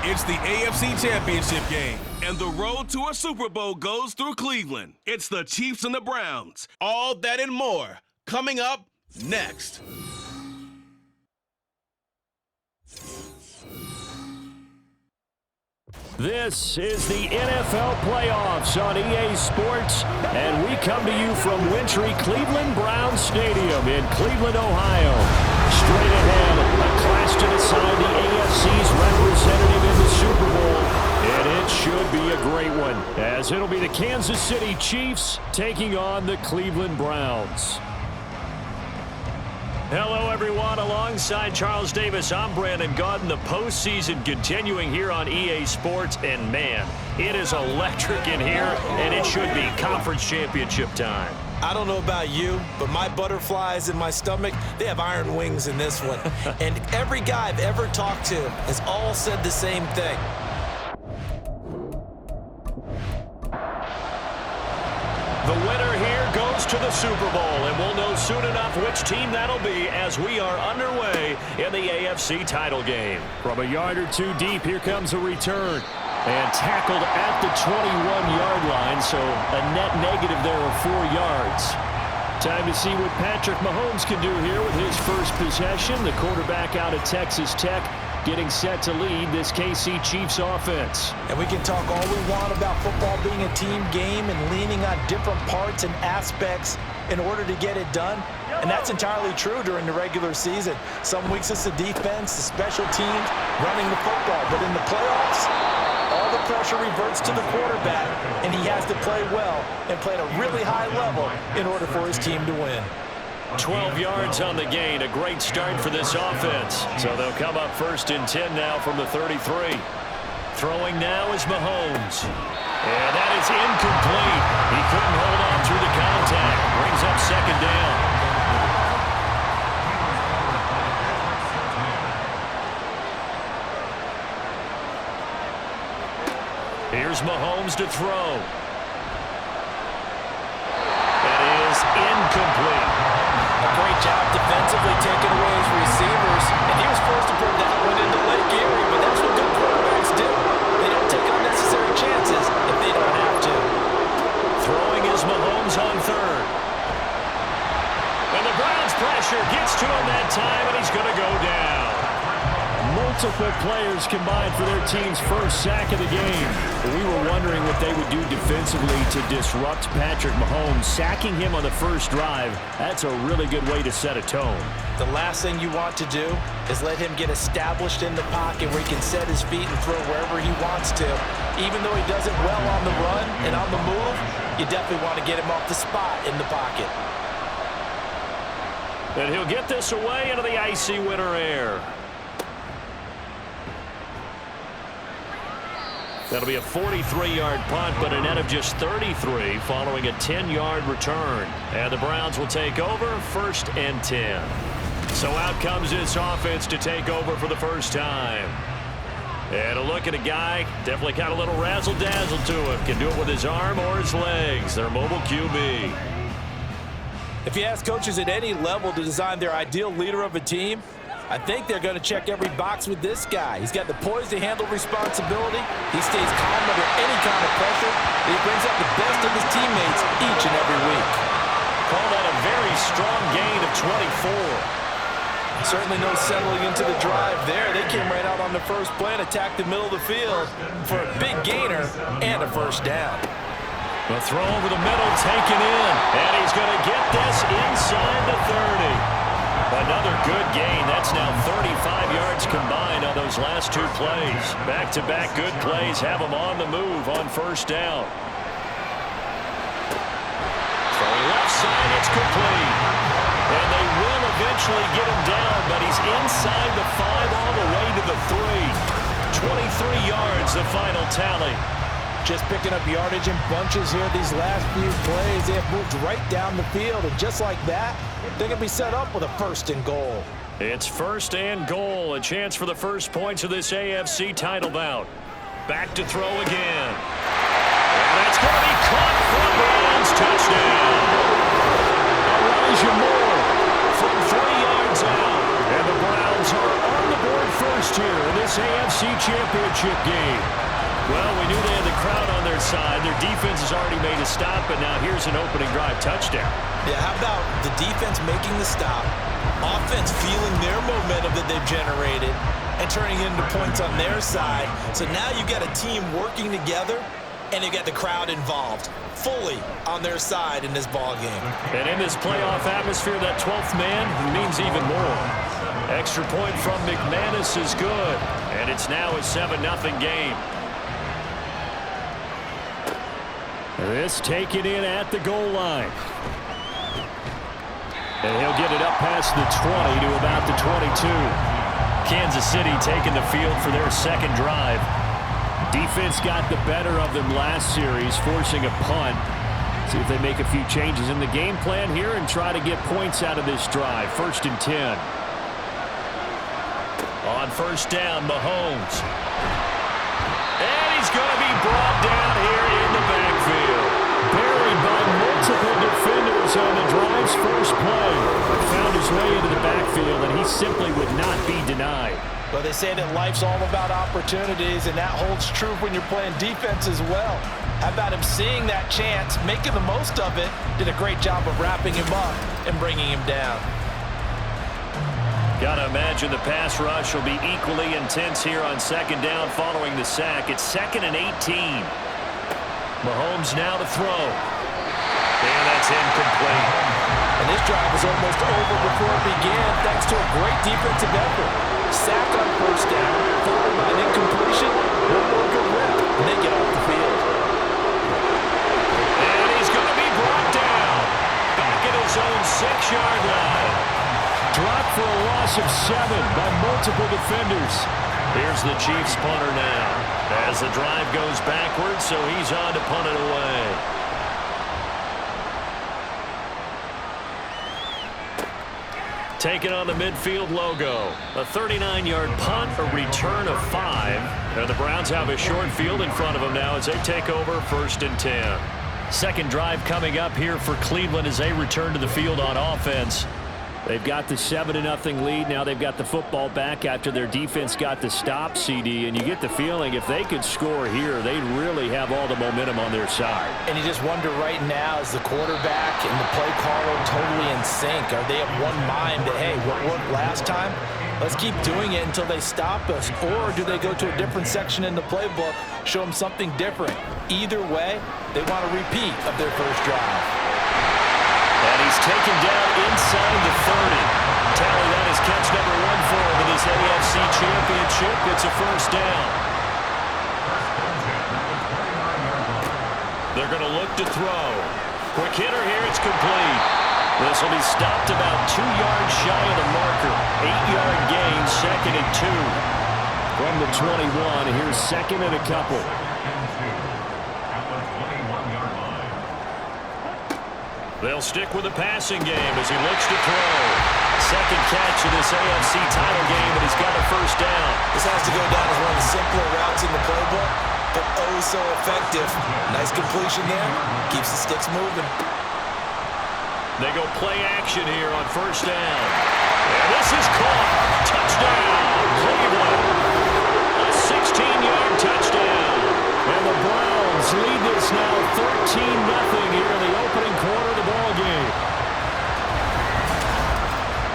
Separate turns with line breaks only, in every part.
It's the AFC Championship game, and the road to a Super Bowl goes through Cleveland. It's the Chiefs and the Browns. All that and more coming up next.
This is the NFL playoffs on EA Sports, and we come to you from wintry Cleveland Browns Stadium in Cleveland, Ohio. Straight ahead, a clash to decide the AFC's representative in the Super Bowl, and it should be a great one, as it'll be the Kansas City Chiefs taking on the Cleveland Browns. Hello, everyone. Alongside Charles Davis, I'm Brandon Gaudin. The postseason continuing here on EA Sports, and man, it is electric in here, and it should be conference championship time.
I don't know about you, but my butterflies in my stomach, they have iron wings in this one. And every guy I've ever talked to has all said the same thing.
The winner here goes to the Super Bowl, and we'll know soon enough which team that'll be as we are underway in the AFC title game. From a yard or two deep, here comes a return. And tackled at the 21-yard line, so a net negative there of 4 yards. Time to see what Patrick Mahomes can do here with his first possession. The quarterback out of Texas Tech getting set to lead this KC Chiefs offense.
And we can talk all we want about football being a team game and leaning on different parts and aspects in order to get it done. And that's entirely true during the regular season. Some weeks it's the defense, the special teams, running the football. But in the playoffs, all the pressure reverts to the quarterback, and he has to play well and play at a really high level in order for his team to win.
12 yards on the gain, a great start for this offense. So they'll come up 1st and 10 now from the 33. Throwing now is Mahomes. And that is incomplete. He couldn't hold on through the contact. Brings up 2nd down. Here's Mahomes to throw. That is incomplete.
A great job defensively taking away his receivers, and he was forced to put that one into Lake Erie, but that's what good quarterbacks do. They don't take unnecessary chances if they don't have to.
Throwing is Mahomes on 3rd. And the Browns pressure gets to him that time, and he's going to go down. Multiple players combined for their team's first sack of the game. We were wondering what they would do defensively to disrupt Patrick Mahomes. Sacking him on the first drive, that's a really good way to set a tone.
The last thing you want to do is let him get established in the pocket where he can set his feet and throw wherever he wants to. Even though he does it well on the run and on the move, you definitely want to get him off the spot in the pocket.
And he'll get this away into the icy winter air. That'll be a 43-yard punt, but a net of just 33 following a 10-yard return. And the Browns will take over 1st and 10. So out comes this offense to take over for the first time. And a look at a guy, definitely got a little razzle-dazzle to him. Can do it with his arm or his legs. Their mobile QB.
If you ask coaches at any level to design their ideal leader of a team, I think they're going to check every box with this guy. He's got the poise to handle responsibility. He stays calm under any kind of pressure. He brings out the best of his teammates each and every week.
Call that a very strong gain of 24.
Certainly no settling into the drive there. They came right out on the first play and attacked the middle of the field for a big gainer and a first down.
The throw over the middle taken in. And he's going to get this inside the 30. Another good gain. That's now 35 yards combined on those last 2 plays. Back-to-back good plays have him on the move on first down. From left side, it's complete. And they will eventually get him down, but he's inside the 5 all the way to the 3. 23 yards, the final tally.
Just picking up yardage in bunches here these last few plays. They have moved right down the field, and just like that, they're going to be set up with a 1st and goal.
It's 1st and goal, a chance for the first points of this AFC title bout. Back to throw again. And it's going to be caught for the Browns. Touchdown. Elijah Moore from 3 yards out. And the Browns are on the board first first here in this AFC Championship game. Well, we knew they had the crowd on their side. Their defense has already made a stop, and now here's an opening drive touchdown.
Yeah, how about the defense making the stop, offense feeling their momentum that they've generated, and turning it into points on their side. So now you've got a team working together, and you've got the crowd involved fully on their side in this ball game.
And in this playoff atmosphere, that 12th man means even more. Extra point from McManus is good, and it's now a 7-0 game. This taken in at the goal line. And he'll get it up past the 20 to about the 22. Kansas City taking the field for their second drive. Defense got the better of them last series, forcing a punt. See if they make a few changes in the game plan here and try to get points out of this drive. 1st and 10. On first down, Mahomes. And he's going to be brought down here in the backfield. Buried by multiple defenders on the drive's first play. Found his way into the backfield, and he simply would not be denied.
Well, they say that life's all about opportunities, and that holds true when you're playing defense as well. How about him seeing that chance, making the most of it, did a great job of wrapping him up and bringing him down.
Got to imagine the pass rush will be equally intense here on second down following the sack. It's 2nd and 18. Mahomes now to throw. And that's incomplete.
And this drive was almost over before it began thanks to a great defensive effort. Sack on first down, followed by an incompletion. One more good rep, and they get off the field.
And he's going to be brought down. Back at his own 6-yard line. Dropped for a loss of 7 by multiple defenders. Here's the Chiefs punter now. As the drive goes backwards, so he's on to punt it away. Taking on the midfield logo. A 39-yard punt, a return of 5. And the Browns have a short field in front of them now as they take over 1st and 10. Second drive coming up here for Cleveland as they return to the field on offense. They've got the 7-0 lead. Now they've got the football back after their defense got the stop, CD. And you get the feeling if they could score here, they'd really have all the momentum on their side.
And you just wonder right now, is the quarterback and the play caller totally in sync? Are they of one mind that, hey, what worked last time? Let's keep doing it until they stop us. Or do they go to a different section in the playbook, show them something different? Either way, they want a repeat of their first drive.
And he's taken down inside the 30. Tally, that is catch number 1 for him in this AFC Championship. It's a first down. They're going to look to throw. Quick hitter here, it's complete. This will be stopped about 2 yards shy of the marker. 8-yard gain, 2nd and 2. From the 21, here's 2nd and a couple. They'll stick with the passing game as he looks to throw. Second catch of this AFC title game, and he's got a first down.
This has to go down as one of the simpler routes in the playbook, but oh so effective. Nice completion there. Keeps the sticks moving.
They go play action here on first down. And this is caught. Touchdown, Cleveland. A 16-yard touchdown. And the Browns lead this now 13-0 here in the opening quarter of the ball game.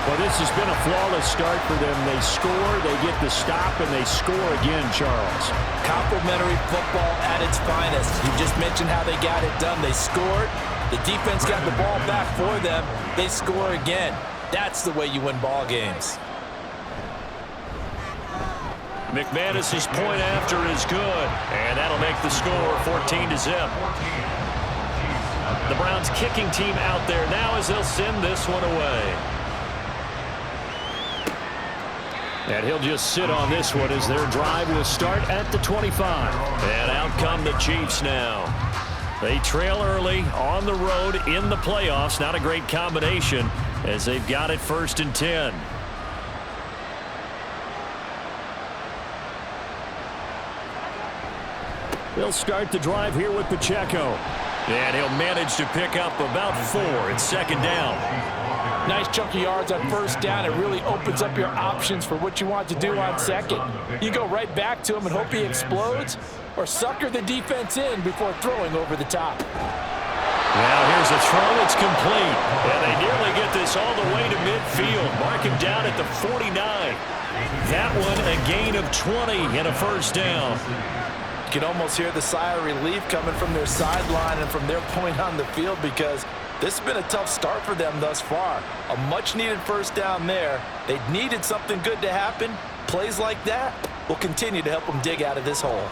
Well, this has been a flawless start for them. They score, they get the stop, and they score again, Charles.
Complimentary football at its finest. You just mentioned how they got it done. They scored. The defense got the ball back for them. They score again. That's the way you win ball games.
McManus's point after is good, and that'll make the score 14-0. The Browns kicking team out there now as they'll send this one away. And he'll just sit on this one as their drive will start at the 25. And out come the Chiefs now. They trail early on the road in the playoffs. Not a great combination as they've got it 1st and 10. They'll start the drive here with Pacheco. And he'll manage to pick up about 4. It's 2nd down.
Nice chunk of yards on first down. It really opens up your options for what you want to do on second. You go right back to him and hope he explodes, or sucker the defense in before throwing over the top.
Now here's a throw that's complete. And they nearly get this all the way to midfield. Mark him down at the 49. That one a gain of 20 and a first down.
You can almost hear the sigh of relief coming from their sideline and from their point on the field, because this has been a tough start for them thus far. A much-needed first down there. They needed something good to happen. Plays like that will continue to help them dig out of this hole.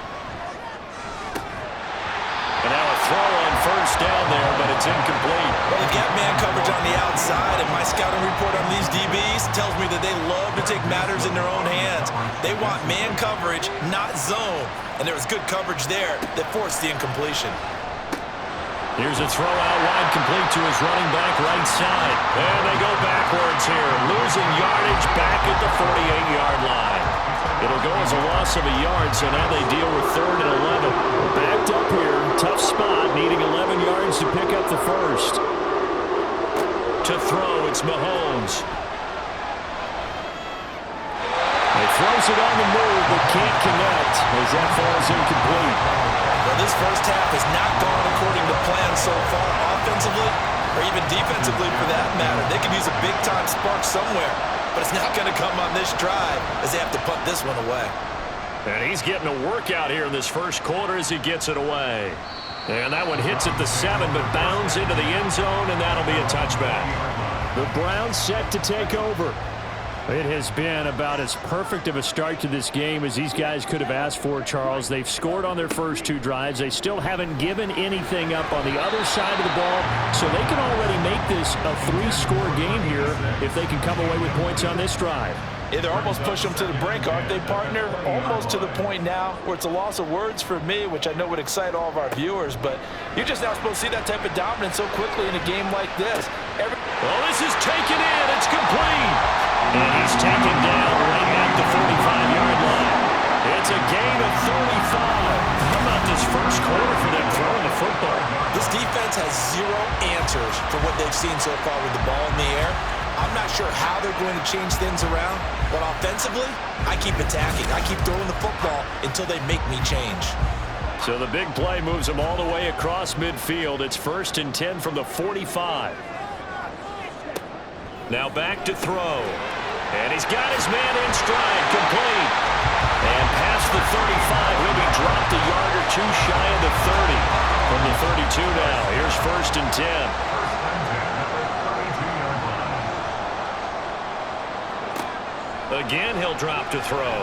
And now a throw on first down there, but it's incomplete.
Well, they've got man coverage on the outside, and my scouting report on these DBs tells me that they love to take matters in their own hands. They want man coverage, not zone. And there was good coverage there that forced the incompletion.
Here's a throw out wide, complete to his running back right side. And they go backwards here, losing yardage back at the 48-yard line. It'll go as a loss of a yard, so now they deal with 3rd and 11. Backed up here, tough spot, needing 11 yards to pick up the first. To throw, it's Mahomes. He throws it on the move, but can't connect as that falls incomplete.
Well, this first half has not gone according to plan so far, offensively or even defensively for that matter. They could use a big-time spark somewhere, but it's not going to come on this drive as they have to punt this one away.
And he's getting a workout here in this first quarter as he gets it away. And that one hits at the 7, but bounds into the end zone, and that'll be a touchback. The Browns set to take over. It has been about as perfect of a start to this game as these guys could have asked for, Charles. They've scored on their first 2 drives. They still haven't given anything up on the other side of the ball, so they can already make this a 3-score game here if they can come away with points on this drive.
Yeah, they're almost pushing them to the brink, aren't they, partner? Almost to the point now where it's a loss of words for me, which I know would excite all of our viewers, but you're just not supposed to see that type of dominance so quickly in a game like this.
Well, this is taken in. It's complete. And he's taken down right at the 45-yard line. It's a gain of 35. How about this first quarter for them throwing the football?
This defense has 0 answers for what they've seen so far with the ball in the air. I'm not sure how they're going to change things around, but offensively, I keep attacking. I keep throwing the football until they make me change.
So the big play moves them all the way across midfield. It's 1st and 10 from the 45. Now back to throw. And he's got his man in stride, complete. And past the 35, he'll be dropped a yard or 2 shy of the 30. From the 32 now, here's 1st and 10. Again, he'll drop to throw.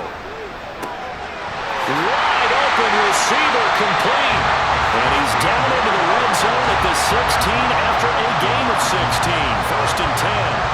Wide open receiver, complete. And he's down into the red zone at the 16 after a gain of 16. 1st and 10.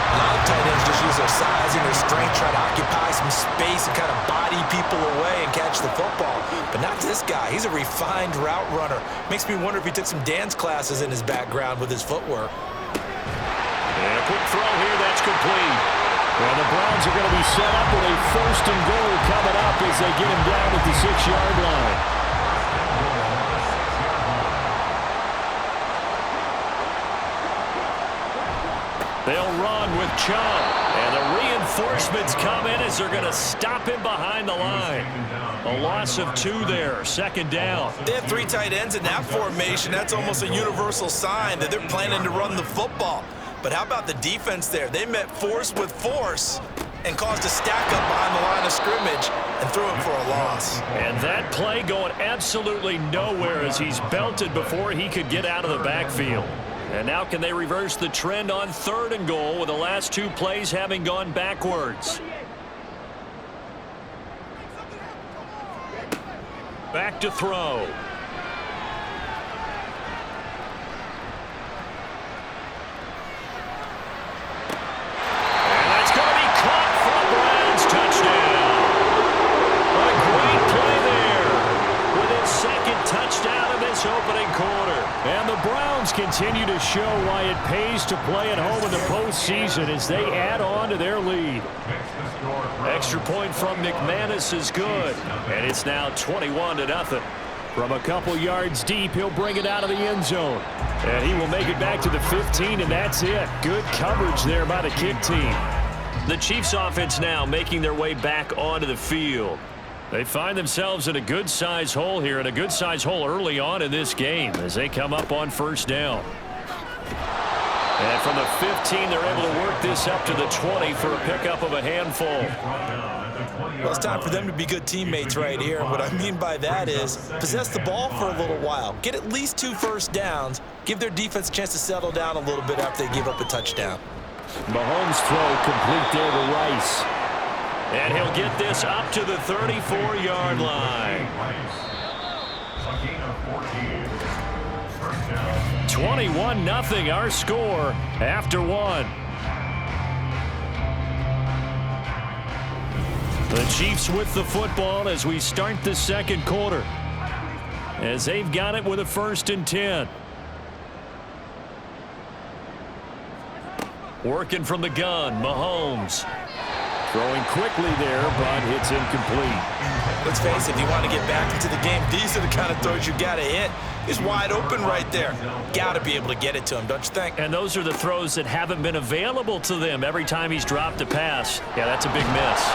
A lot of tight ends just use their size and their strength, try to occupy some space and kind of body people away and catch the football. But not this guy. He's a refined route runner. Makes me wonder if he took some dance classes in his background with his footwork.
And a quick throw here, that's complete. Well, the Browns are going to be set up with a 1st and goal coming up as they get him down at the 6-yard line. They'll run with Chubb. And the reinforcements come in as they're going to stop him behind the line. A loss of 2 there, 2nd down.
They have 3 tight ends in that formation. That's almost a universal sign that they're planning to run the football. But how about the defense there? They met force with force and caused a stack up behind the line of scrimmage and threw him for a loss.
And that play going absolutely nowhere as he's belted before he could get out of the backfield. And now can they reverse the trend on 3rd and goal with the last 2 plays having gone backwards? Back to throw. Opening quarter. And the Browns continue to show why it pays to play at home in the postseason as they add on to their lead. Extra point from McManus is good. And it's now 21-0. From a couple yards deep, he'll bring it out of the end zone. And he will make it back to the 15, and that's it. Good coverage there by the kick team. The Chiefs offense now making their way back onto the field. They find themselves in a good-sized hole here, and a good-sized hole early on in this game as they come up on first down. And from the 15, they're able to work this up to the 20 for a pickup of a handful.
Well, it's time for them to be good teammates right here. And what I mean by that is possess the ball for a little while. Get at least 2 first downs. Give their defense a chance to settle down a little bit after they give up a touchdown.
Mahomes' throw complete there to Rice. And he'll get this up to the 34-yard line. 21-0 our score after 1. The Chiefs with the football as we start the second quarter, as they've got it with a 1st and 10. Working from the gun, Mahomes. Throwing quickly there, but it's incomplete.
Let's face it, if you want to get back into the game, these are the kind of throws you got to hit. He's wide open right there. Got to be able to get it to him, don't you think?
And those are the throws that haven't been available to them every time he's dropped a pass. Yeah, that's a big miss.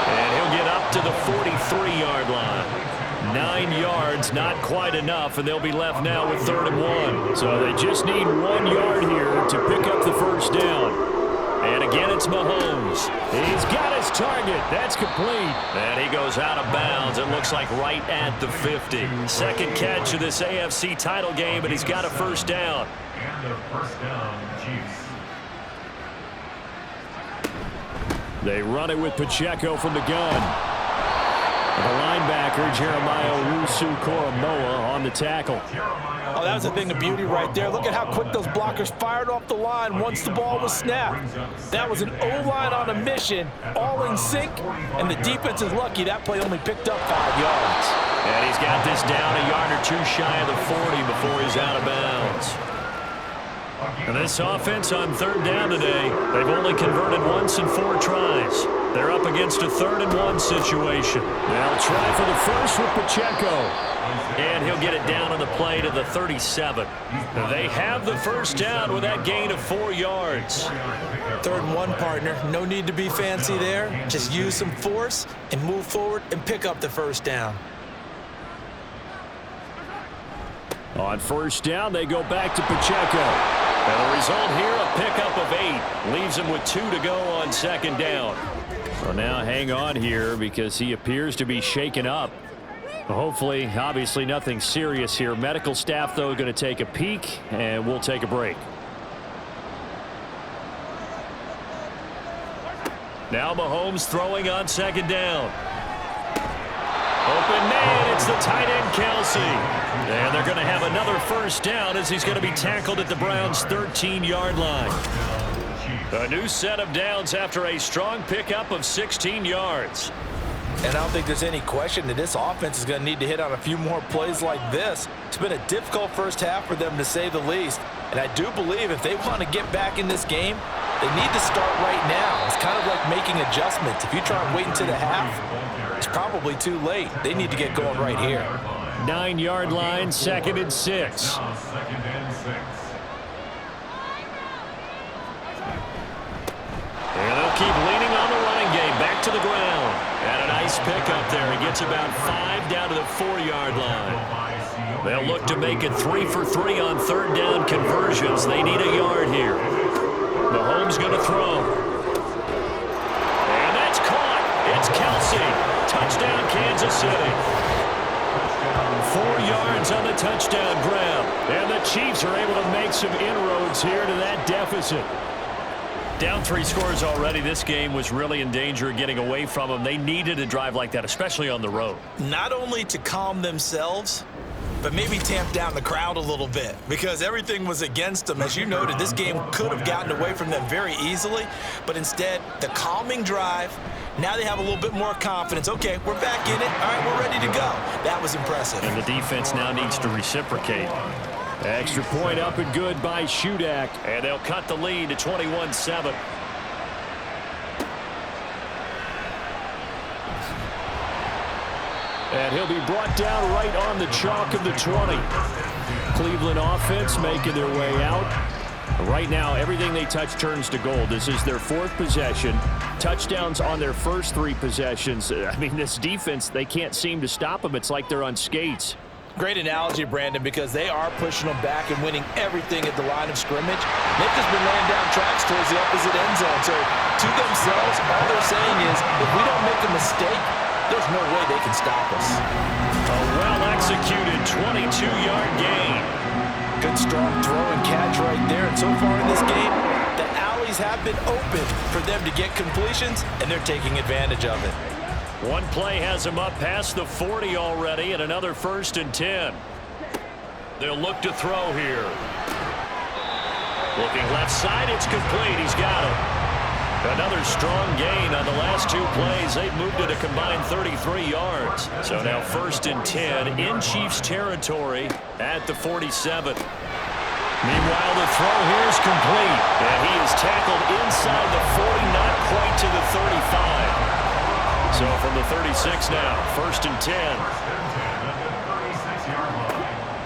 And he'll get up to the 43-yard line. 9 yards, not quite enough, and they'll be left now with 3rd and 1. So they just need 1 yard here to pick up the first down. And again, it's Mahomes. He's got his target. That's complete. And he goes out of bounds. It looks like right at the 50. Second catch of this AFC title game, and he's got a first down.
And a first down, Chiefs.
They run it with Pacheco from the gun. The linebacker, Jeremiah Owusu-Koramoah, on the tackle.
Oh, that was a thing of beauty right there. Look at how quick those blockers fired off the line once the ball was snapped. That was an O-line on a mission, all in sync, and the defense is lucky that play only picked up 5 yards.
And he's got this down a yard or 2 shy of the 40 before he's out of bounds. And this offense on 3rd down today, they've only converted once in 4 tries. They're up against a 3rd and 1 situation. They'll try for the first with Pacheco. And he'll get it down on the play to the 37. They have the first down with that gain of 4 yards.
3rd and 1, partner. No need to be fancy there. Just use some force and move forward and pick up the first down.
On first down, they go back to Pacheco. And the result here, a pickup of 8. Leaves him with 2 to go on 2nd down. So now hang on here because he appears to be shaken up. Hopefully, obviously nothing serious here. Medical staff, though, going to take a peek, and we'll take a break. Now Mahomes throwing on 2nd down. Open man, it's the tight end, Kelsey. And they're going to have another first down as he's going to be tackled at the Browns' 13-yard line. A new set of downs after a strong pickup of 16 yards.
And I don't think there's any question that this offense is going to need to hit on a few more plays like this. It's been a difficult first half for them, to say the least. And I do believe if they want to get back in this game, they need to start right now. It's kind of like making adjustments. If you try and wait until the half, it's probably too late. They need to get going right here.
9-yard line, 2nd and 6. And they'll keep leaning on the running game. Back to the ground. And a nice pickup there. He gets about 5 down to the 4-yard line. They'll look to make it 3 for 3 on 3rd down conversions. They need a yard here. Mahomes going to throw. And that's caught. It's Kelsey. Touchdown, Kansas City. 4 yards on the touchdown grab. And the Chiefs are able to make some inroads here to that deficit. Down 3 scores already. This game was really in danger of getting away from them. They needed a drive like that, especially on the road.
Not only to calm themselves, but maybe tamp down the crowd a little bit, because everything was against them. As you noted, this game could have gotten away from them very easily, but instead, the calming drive, now they have a little bit more confidence. Okay, we're back in it. All right, we're ready to go. That was impressive.
And the defense now needs to reciprocate. Extra point up and good by Shudak. And they'll cut the lead to 21-7. And he'll be brought down right on the chalk of the 20. Cleveland offense making their way out. Right now, everything they touch turns to gold. This is their 4th possession. Touchdowns on their first 3 possessions. I mean, this defense, they can't seem to stop them. It's like they're on skates.
Great analogy, Brandon, because they are pushing them back and winning everything at the line of scrimmage. They've just been laying down tracks towards the opposite end zone. So, to themselves, all they're saying is, if we don't make a mistake, there's no way they can stop us.
A well-executed 22-yard gain.
Good, strong throw and catch right there. And so far in this game, the alleys have been open for them to get completions, and they're taking advantage of it.
One play has him up past the 40 already, and another 1st and 10. They'll look to throw here. Looking left side, it's complete. He's got it. Another strong gain on the last 2 plays. They've moved it a combined 33 yards. So now 1st and 10 in Chiefs territory at the 47. Meanwhile, the throw here is complete. And he is tackled inside the 40, not quite to the 35. So from the 36 now, 1st and 10.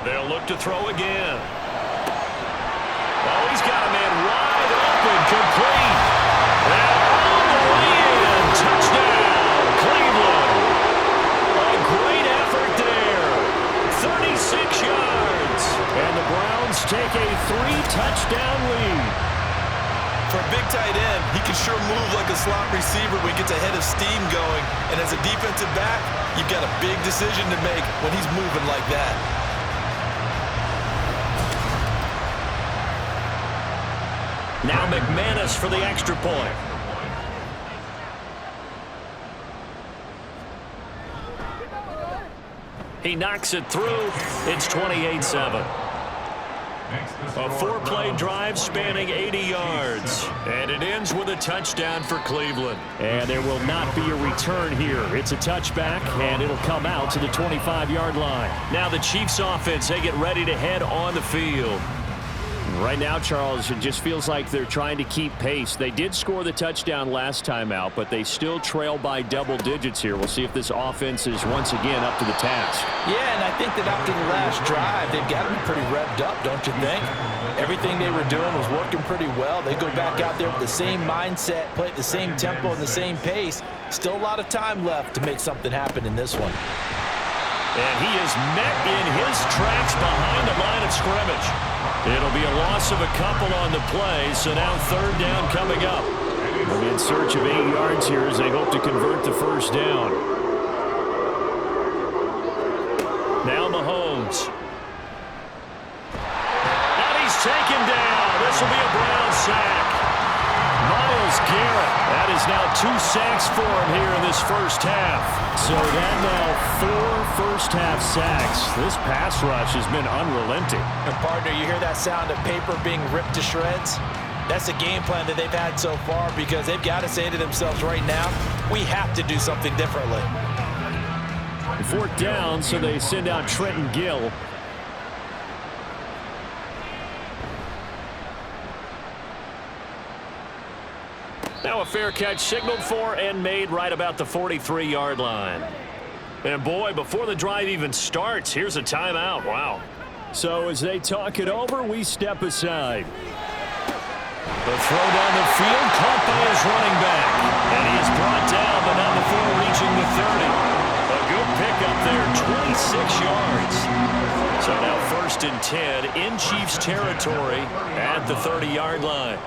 They'll look to throw again. Oh, he's got a man wide open, complete. And all the way in, touchdown, Cleveland. A great effort there, 36 yards. And the Browns take a 3-touchdown lead.
For a big tight end, he can sure move like a slot receiver when he gets a head of steam going. And as a defensive back, you've got a big decision to make when he's moving like that.
Now McManus for the extra point. He knocks it through. It's 28-7. A 4-play drive spanning 80 yards. And it ends with a touchdown for Cleveland. And there will not be a return here. It's a touchback, and it'll come out to the 25-yard line. Now the Chiefs offense, they get ready to head on the field. Right now, Charles, it just feels like they're trying to keep pace. They did score the touchdown last time out, but they still trail by double digits here. We'll see if this offense is once again up to the task.
Yeah, and I think that after the last drive, they've got to be pretty revved up, don't you think? Everything they were doing was working pretty well. They go back out there with the same mindset, play at the same tempo and the same pace. Still a lot of time left to make something happen in this one.
And he is met in his tracks behind the line of scrimmage. It'll be a loss of a couple on the play, so now 3rd down coming up. They'll be in search of 8 yards here as they hope to convert the 1st down. Now Mahomes. And he's taken down. This will be a Brown sack. Myles Garrett. That is now 2 sacks for him here in this first half. So that now 4 first-half sacks. This pass rush has been unrelenting.
And partner, you hear that sound of paper being ripped to shreds? That's the game plan that they've had so far because they've got to say to themselves right now, we have to do something differently.
4th down, so they send out Trenton Gill. Now a fair catch signaled for and made right about the 43-yard line. And boy, before the drive even starts, here's a timeout. Wow. So as they talk it over, we step aside. The throw down the field, caught by his running back. And he is brought down, but not before reaching the 30. A good pickup there, 26 yards. So now 1st and 10 in Chiefs territory at the 30-yard line.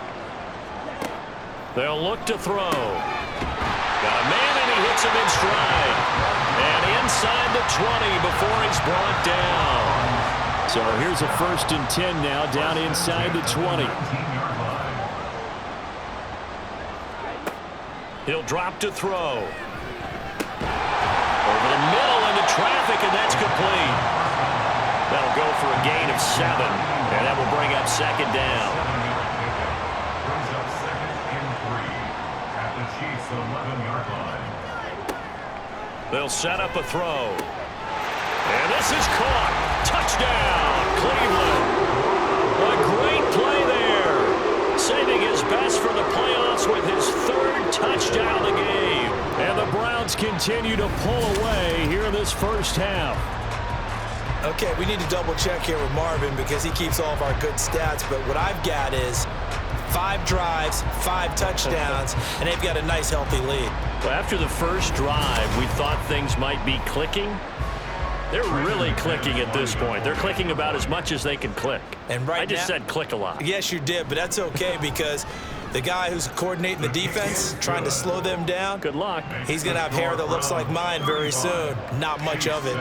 They'll look to throw. Got a man, and he hits him in stride. And inside the 20 before he's brought down. So here's a 1st and 10 now, down inside the 20. He'll drop to throw. Over the middle into traffic, and that's complete. That'll go for a gain of 7, and that will bring up 2nd down. They'll set up a throw. And this is caught. Touchdown, Cleveland. A great play there. Saving his best for the playoffs with his 3rd touchdown of the game. And the Browns continue to pull away here in this first half.
Okay, we need to double check here with Marvin because he keeps all of our good stats, but what I've got is 5 drives, 5 touchdowns, and they've got a nice, healthy lead.
Well, after the first drive, we thought things might be clicking. They're really clicking at this point. They're clicking about as much as they can click.
And right
I just
now,
said click a lot.
Yes, you did, but that's okay because the guy who's coordinating the defense, trying to slow them down,
Good luck.
he's going to have hair that looks like mine very soon. Not much of it.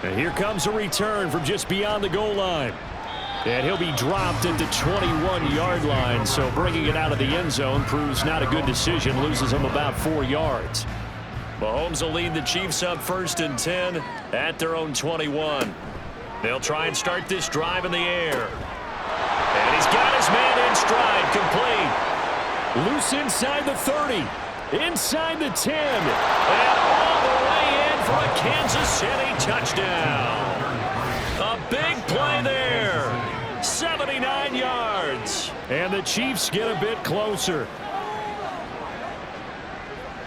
And here comes a return from just beyond the goal line. And he'll be dropped at the 21-yard line, so bringing it out of the end zone proves not a good decision, loses him about 4 yards. Mahomes will lead the Chiefs up 1st and 10 at their own 21. They'll try and start this drive in the air. And he's got his man in stride, complete. Loose inside the 30, inside the 10, and all the way in for a Kansas City touchdown. A big play there. 79 yards. And the Chiefs get a bit closer.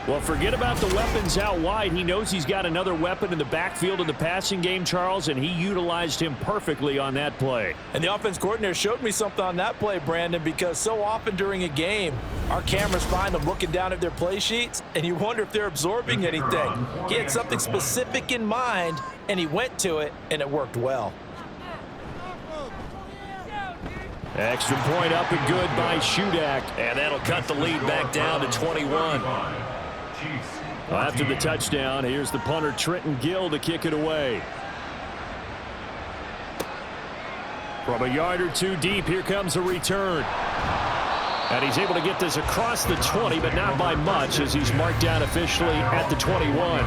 Well, forget about the weapons out wide. He knows he's got another weapon in the backfield in the passing game, Charles, and he utilized him perfectly on that play.
And the offense coordinator showed me something on that play, Brandon, because so often during a game, our cameras find them looking down at their play sheets, and you wonder if they're absorbing anything. He had something specific in mind, and he went to it, and it worked well.
Extra point up and good by Shudak. And that'll cut the lead back down to 21. After the touchdown, here's the punter Trenton Gill to kick it away. From a yard or two deep, here comes a return. And he's able to get this across the 20, but not by much as he's marked down officially at the 21.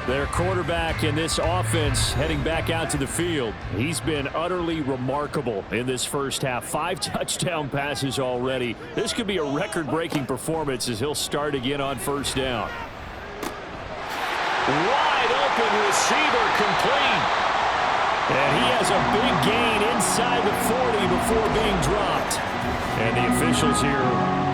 Their quarterback in this offense heading back out to the field. He's been utterly remarkable in this first half. 5 touchdown passes already. This could be a record-breaking performance as he'll start again on 1st down. Wide open receiver, complete. And he has a big gain inside the 40 before being dropped. And the officials here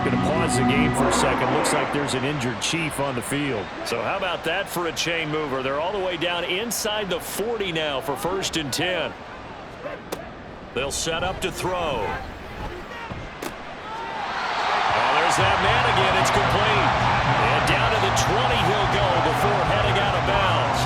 going to pause the game for a second. Looks like there's an injured Chief on the field. So how about that for a chain mover? They're all the way down inside the 40 now for 1st and 10. They'll set up to throw. Oh, there's that man again. It's complete. And down to the 20 he'll go before heading out of bounds.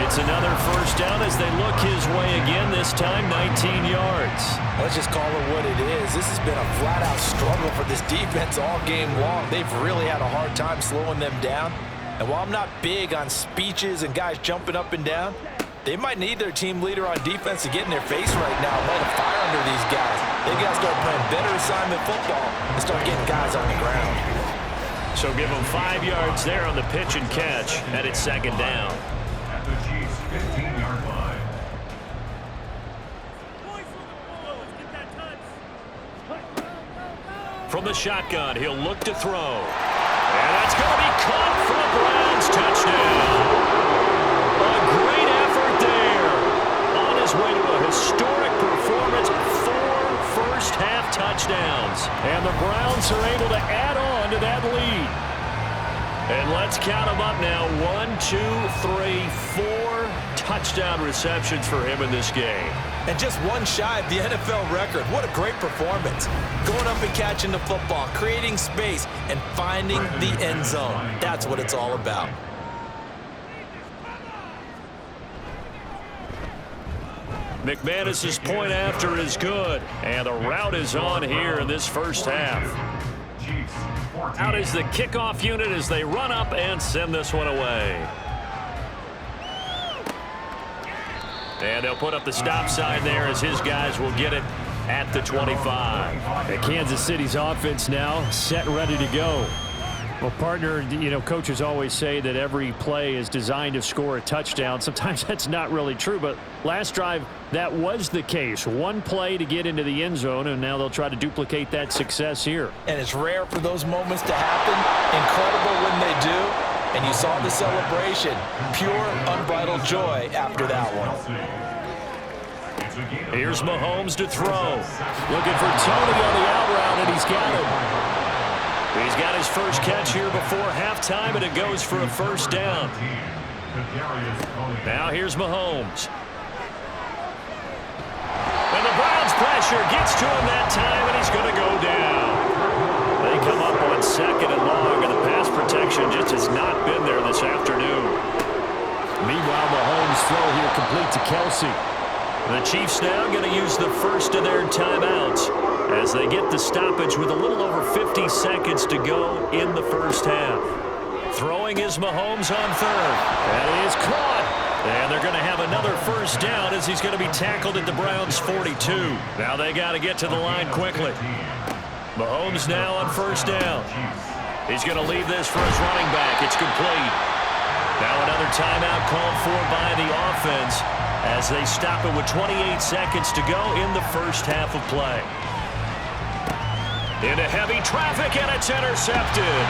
It's another 1st down as they look his way again, this time 19 yards.
Let's just call it what it is. This has been a flat-out struggle for this defense all game long. They've really had a hard time slowing them down. And while I'm not big on speeches and guys jumping up and down, they might need their team leader on defense to get in their face right now and light a fire under these guys. They've got to start playing better assignment football and start getting guys on the ground.
So give them 5 yards there on the pitch and catch, and it's 2nd down.
At the Chiefs' 15-yard line.
From the shotgun, he'll look to throw. And that's going to be caught for the Browns. Touchdown. A great effort there. On his way to a historic performance, 4 first-half touchdowns. And the Browns are able to add on to that lead. And let's count them up now. 1, 2, 3, 4 touchdown receptions for him in this game.
And just one shy of the NFL record. What a great performance. Going up and catching the football, creating space, and finding the end zone. That's what it's all about.
McManus's point after is good. And the route is on here in this first half. Out is the kickoff unit as they run up and send this one away. And they'll put up the stop sign there as his guys will get it at the 25. And Kansas City's offense now set and ready to go. Well, partner, coaches always say that every play is designed to score a touchdown. Sometimes that's not really true, but last drive, that was the case. One play to get into the end zone, and now they'll try to duplicate that success here.
And it's rare for those moments to happen. Incredible when they do. And you saw the celebration. Pure, unbridled joy after that one.
Here's Mahomes to throw. Looking for Tony on the out route, and he's got him. He's got his first catch here before halftime, and it goes for a first down. Now here's Mahomes. And the Browns pressure gets to him that time, and he's going to go down. They come up on 2nd and long, and the pass protection just has not been there this afternoon.
Meanwhile, Mahomes' throw here complete to Kelsey.
The Chiefs now going to use the first of their timeouts as they get the stoppage with a little over 50 seconds to go in the first half. Throwing is Mahomes on 3rd. That is caught. And they're going to have another first down as he's going to be tackled at the Browns' 42. Now they got to get to the line quickly. Mahomes now on first down. He's going to leave this for his running back. It's complete. Now another timeout called for by the offense as they stop it with 28 seconds to go in the first half of play. Into heavy traffic, and it's intercepted.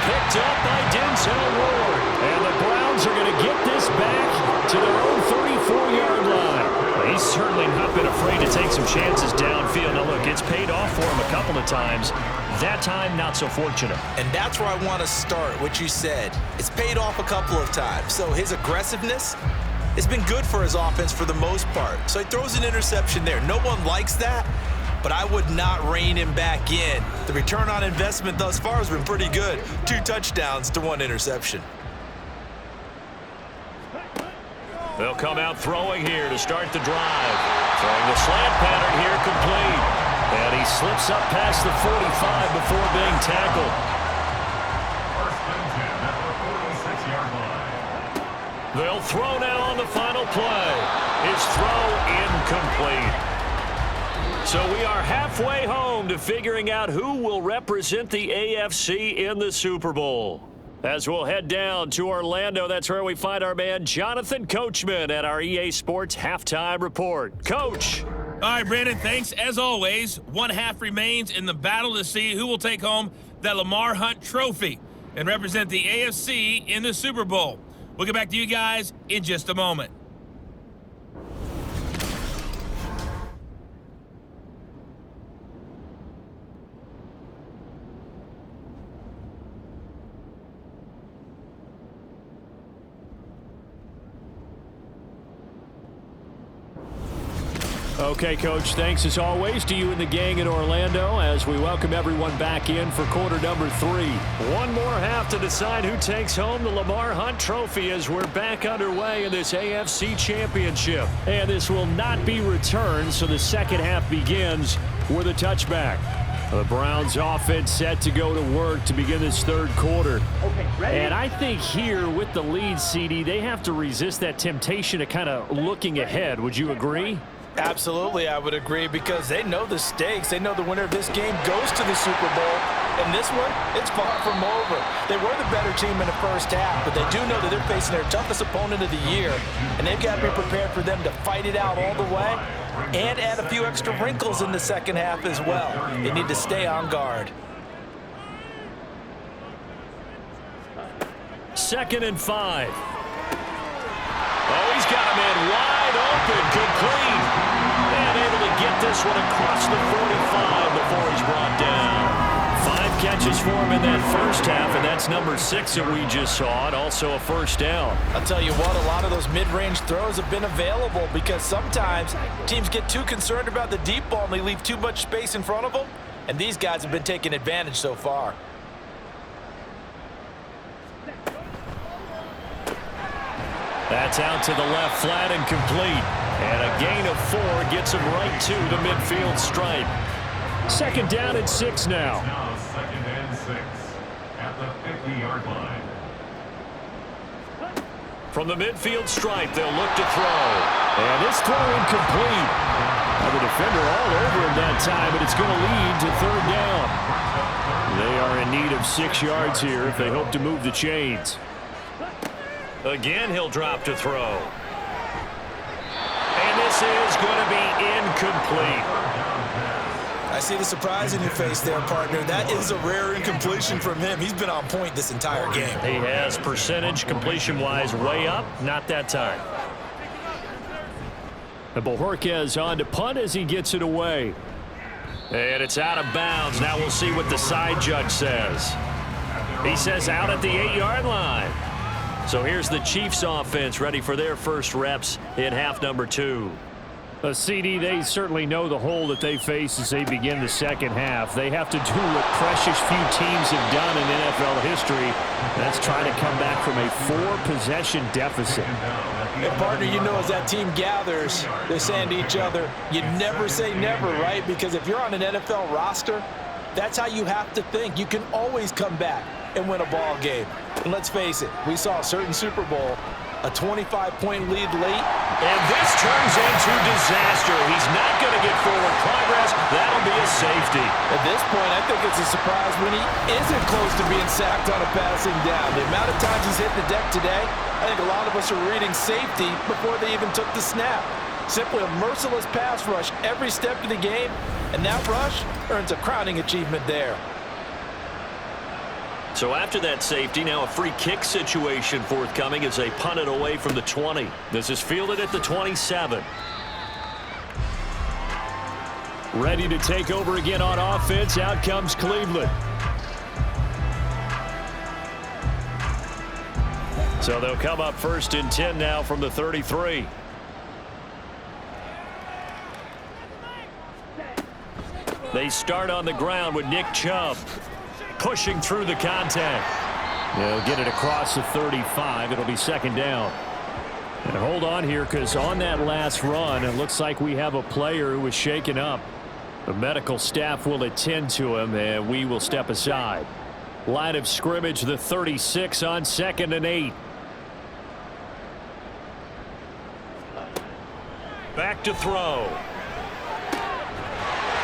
Picked up by Denzel Ward. And the Browns are going to get this back to their own 34-yard line. He's certainly not been afraid to take some chances downfield. Now, look, it's paid off for him a couple of times. That time, not so fortunate.
And that's where I want to start, what you said. It's paid off a couple of times. So his aggressiveness has been good for his offense for the most part. So he throws an interception there. No one likes that, but I would not rein him back in. The return on investment thus far has been pretty good. 2 touchdowns to 1 interception.
They'll come out throwing here to start the drive. Throwing the slant pattern here complete. And he slips up past the 45 before being tackled.
First and 10 at the 46-yard line.
They'll throw now on the final play. His throw incomplete. So we are halfway home to figuring out who will represent the AFC in the Super Bowl. As we'll head down to Orlando, that's where we find our man Jonathan Coachman at our EA Sports Halftime Report. Coach.
All right, Brandon, thanks. As always, 1 half remains in the battle to see who will take home that Lamar Hunt trophy and represent the AFC in the Super Bowl. We'll get back to you guys in just a moment.
Okay, Coach, thanks as always to you and the gang in Orlando as we welcome everyone back in for quarter number 3.
One more half to decide who takes home the Lamar Hunt trophy as we're back underway in this AFC Championship.
And this will not be returned, so the second half begins with a touchback. The Browns offense set to go to work to begin this third quarter. And I think here with the lead, CD, they have to resist that temptation of kind of looking ahead. Would you agree?
Absolutely, I would agree, because they know the stakes. They know the winner of this game goes to the Super Bowl. And this one, it's far from over. They were the better team in the first half, but they do know that they're facing their toughest opponent of the year. And they've got to be prepared for them to fight it out all the way and add a few extra wrinkles in the second half as well. They need to stay on guard.
2nd and 5. Oh, he's got him in wide open, complete. And able to get this one across the 45 before he's brought down. 5 catches for him in that first half, and that's number 6 that we just saw, and also a first down.
I'll tell you what, a lot of those mid-range throws have been available because sometimes teams get too concerned about the deep ball and they leave too much space in front of them, and these guys have been taking advantage so far.
That's out to the left, flat and complete. And a gain of 4 gets him right to the midfield stripe.
2nd down and 6 now.
Now 2nd and 6 at the 50-yard line.
From the midfield stripe, they'll look to throw.
And this throw incomplete. Now the defender all over him that time, but it's going to lead to 3rd down. They are in need of 6 yards here if they hope to move the chains.
Again, he'll drop to throw. And this is going to be incomplete.
I see the surprise in your face there, partner. That is a rare incompletion from him. He's been on point this entire game.
He has percentage completion-wise way up, not that time.
And Bojorquez on to punt as he gets it away.
And it's out of bounds. Now we'll see what the side judge says. He says out at the 8-yard line. So here's the Chiefs offense ready for their first reps in half number 2.
CD, they certainly know the hole that they face as they begin the second half. They have to do what precious few teams have done in NFL history. That's trying to come back from a 4-possession deficit.
And partner, you know, as that team gathers, they're saying to each other, you never say never, right? Because if you're on an NFL roster, that's how you have to think. You can always come back and win a ball game. And let's face it, we saw a certain Super Bowl, a 25-point lead late.
And this turns into disaster. He's not going to get forward progress. That'll be a safety.
At this point, I think it's a surprise when he isn't close to being sacked on a passing down. The amount of times he's hit the deck today, I think a lot of us are reading safety before they even took the snap. Simply a merciless pass rush every step of the game, and that rush earns a crowning achievement there.
So after that safety, now a free kick situation forthcoming as they punt it away from the 20. This is fielded at the 27.
Ready to take over again on offense. Out comes Cleveland.
So they'll come up 1st and 10 now from the 33. They start on the ground with Nick Chubb pushing through the contact.
They'll get it across the 35. It'll be 2nd down. And hold on here, because on that last run, it looks like we have a player who was shaken up. The medical staff will attend to him, and we will step aside. Line of scrimmage, the 36 on 2nd and 8.
Back to throw.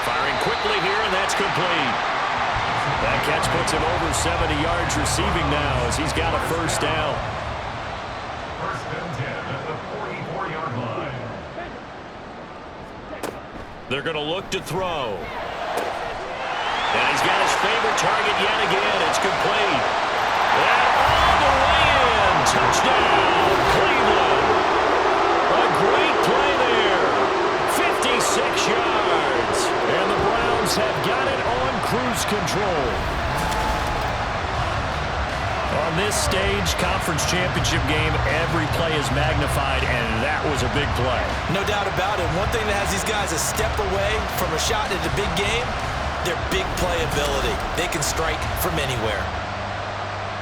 Firing quickly here, and that's complete. That catch puts him over 70 yards receiving now as he's got a 1st down.
1st and 10 at the 44-yard line.
They're going to look to throw. And he's got his favorite target yet again. It's complete. And all the way in. Touchdown, Cleveland. A great play there. 56 yards.
And the Browns have got it on cruise control.
On this stage, conference championship game, every play is magnified, and that was a big play.
No doubt about it. One thing that has these guys a step away from a shot at the big game, their big playability. They can strike from anywhere.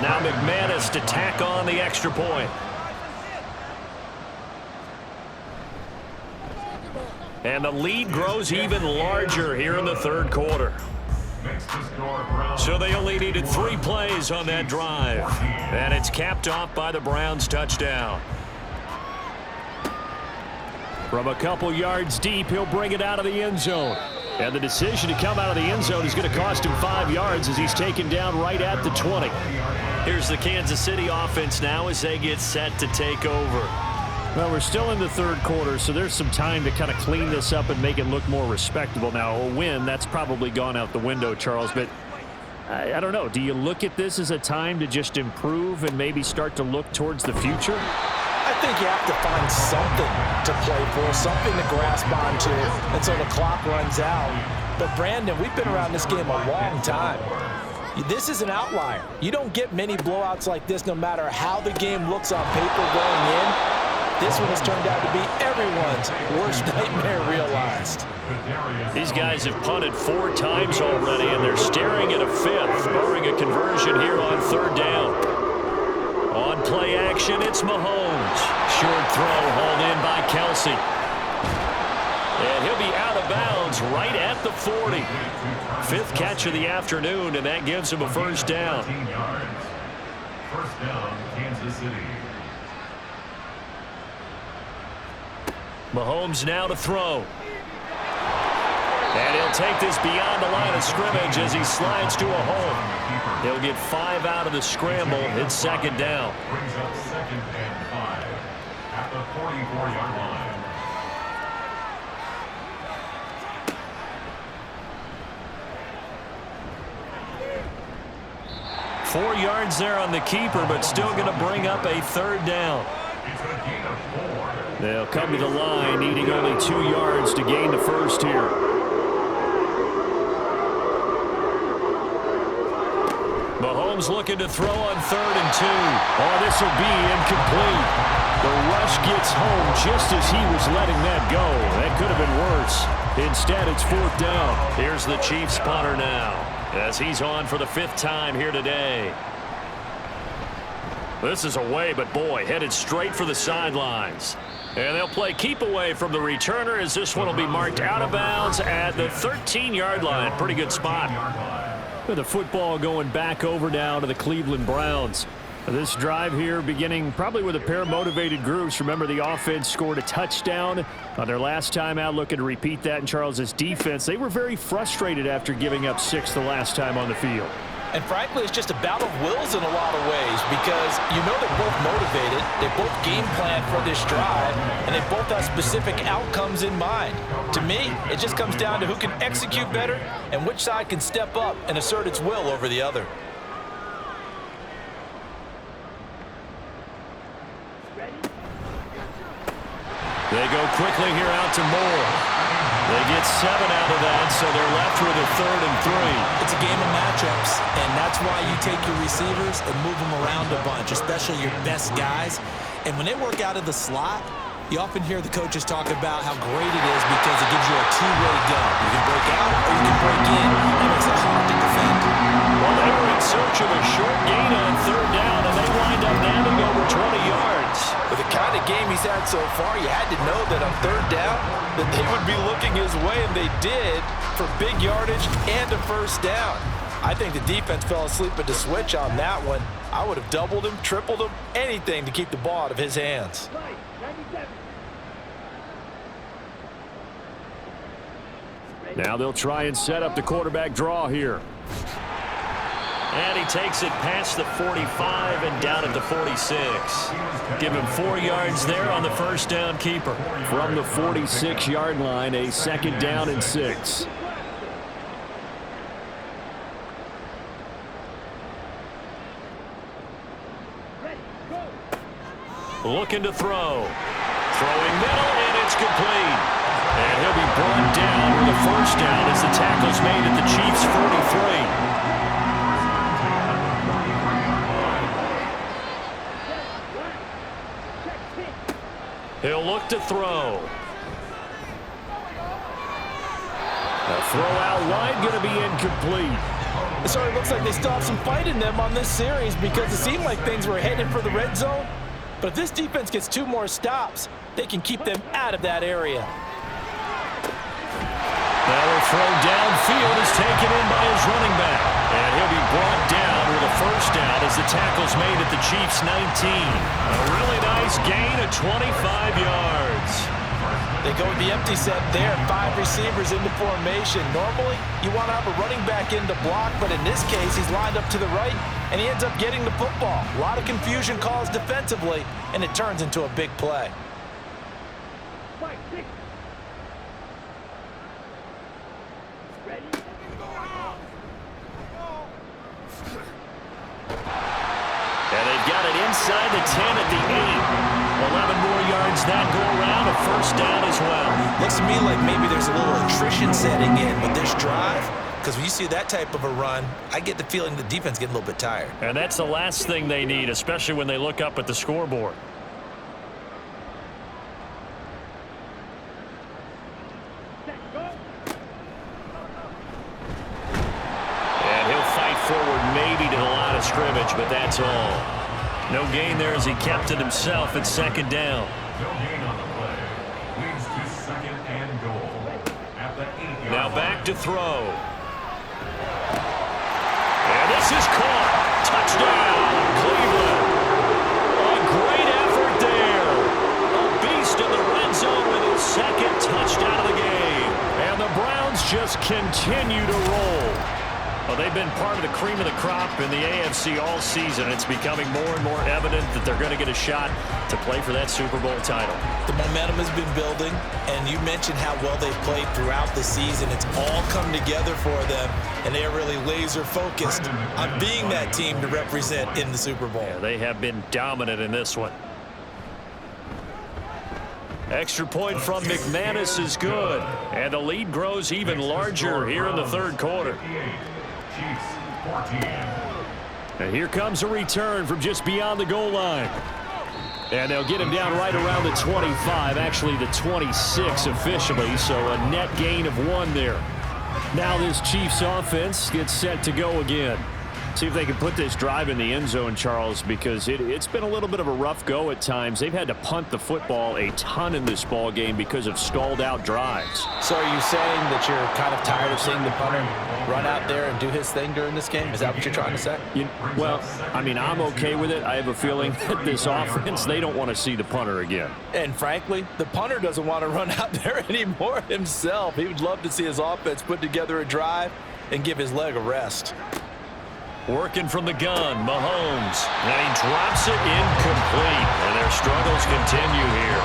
Now McManus to tack on the extra point. And the lead grows even larger here in the 3rd quarter. So they only needed 3 plays on that drive. And it's capped off by the Browns touchdown.
From a couple yards deep, he'll bring it out of the end zone. And the decision to come out of the end zone is going to cost him 5 yards as he's taken down right at the 20.
Here's the Kansas City offense now as they get set to take over.
Well, we're still in the 3rd quarter, so there's some time to kind of clean this up and make it look more respectable. Now, a win, that's probably gone out the window, Charles, but I don't know. Do you look at this as a time to just improve and maybe start to look towards the future?
I think you have to find something to play for, something to grasp onto until the clock runs out. But, Brandon, we've been around this game a long time. This is an outlier. You don't get many blowouts like this no matter how the game looks on paper going in. This one has turned out to be everyone's worst nightmare realized.
These guys have punted 4 times already, and they're staring at a 5th, barring a conversion here on 3rd down. On play action, it's Mahomes. Short throw hauled in by Kelsey. And he'll be out of bounds right at the 40. 5th catch of the afternoon, and that gives him a 1st down.
1st down, Kansas City.
Mahomes now to throw. And he'll take this beyond the line of scrimmage as he slides to a hole. He'll get 5 out of the scramble. It's 2nd down.
Brings up 2nd and 5 at the 44-yard line.
Four yards there on the keeper, but still going to bring up a 3rd down.
It's a gain of 4.
They'll come to the line, needing only 2 yards to gain the 1st here.
Mahomes looking to throw on 3rd and 2. Oh, this will be incomplete. The rush gets home just as he was letting that go. That could have been worse. Instead, it's 4th down. Here's the Chiefs punter now, as he's on for the 5th time here today. This is away, but boy, headed straight for the sidelines. And they'll play keep away from the returner, as this one will be marked out of bounds at the 13-yard line. Pretty good spot.
With the football going back over now to the Cleveland Browns. This drive here beginning probably with a pair of motivated groups. Remember, the offense scored a touchdown on their last time out, looking to repeat that in Charles's defense. They were very frustrated after giving up 6 the last time on the field.
And frankly, it's just a battle of wills in a lot of ways, because you know they're both motivated, they both game plan for this drive, and they both have specific outcomes in mind. To me, it just comes down to who can execute better and which side can step up and assert its will over the other.
They go quickly here out to Moore. They get 7 out of that, so they're left with a 3rd and 3.
It's a game of matchups, and that's why you take your receivers and move them around a bunch, especially your best guys. And when they work out of the slot, you often hear the coaches talk about how great it is because it gives you a two-way go. You can break out or you can break in. That makes it hard to defend.
Well, they were in search of a short gain on 3rd down, and they wind up landing over 20 yards.
With the kind of game he's had so far, you had to know that on 3rd down that they would be looking his way, and they did, for big yardage and a 1st down. I think the defense fell asleep at the switch on that one. I would have doubled him, tripled him, anything to keep the ball out of his hands.
Now they'll try and set up the quarterback draw here.
And he takes it past the 45 and down at the 46. Give him 4 yards there on the 1st down keeper.
From the 46-yard line, a 2nd down and 6.
Looking to throw. Throwing middle, and it's complete. And he'll be brought down with a 1st down as the tackle's made at the Chiefs' 43. He'll look to throw.
A throw out wide, going to be incomplete.
So it looks like they still have some fight in them on this series, because it seemed like things were headed for the red zone. But if this defense gets 2 more stops, they can keep them out of that area.
Now a throw downfield is taken in by his running back. And he'll be brought down with a 1st down as the tackle's made at the Chiefs' 19. A really nice gain of 25 yards.
They go with the empty set there, 5 receivers into formation. Normally, you want to have a running back in to block, but in this case, he's lined up to the right, and he ends up getting the football. A lot of confusion caused defensively, and it turns into a big play.
And they've got it inside the 10 at the 8. 11 more yards that go around, a 1st down as well.
Looks to me like maybe there's a little attrition setting in with this drive, because when you see that type of a run, I get the feeling the defense getting a little bit tired.
And that's the last thing they need, especially when they look up at the scoreboard. And he'll fight forward maybe to the line of scrimmage, but that's all. No gain there as he kept it himself at 2nd down.
No gain on the play. Leads to 2nd and goal. At the 8-yard
Now
line.
back to throw. And this is caught. Touchdown, Cleveland. A great effort there. A beast in the red zone with his 2nd touchdown of the game.
And the Browns just continue to roll.
Well, they've been part of the cream of the crop in the AFC all season. It's becoming more and more evident that they're going to get a shot to play for that Super Bowl title.
The momentum has been building, and you mentioned how well they've played throughout the season. It's all come together for them, and they are really laser focused on being that team to represent in the Super Bowl.
Yeah, they have been dominant in this one. Extra point from McManus is good, and the lead grows even larger here in the 3rd quarter.
Chiefs 14.
And here comes a return from just beyond the goal line. And they'll get him down right around the 25, actually the 26 officially, so a net gain of 1 there. Now this Chiefs offense gets set to go again. See if they can put this drive in the end zone, Charles, because it's been a little bit of a rough go at times. They've had to punt the football a ton in this ball game because of stalled out drives.
So are you saying that you're kind of tired of seeing the punter run out there and do his thing during this game? Is that what you're trying to say?
Well, I mean, I'm okay with it. I have a feeling that this offense, they don't want to see the punter again.
And frankly, the punter doesn't want to run out there anymore himself. He would love to see his offense put together a drive and give his leg a rest.
Working from the gun, Mahomes. And he drops it incomplete. And their struggles continue here.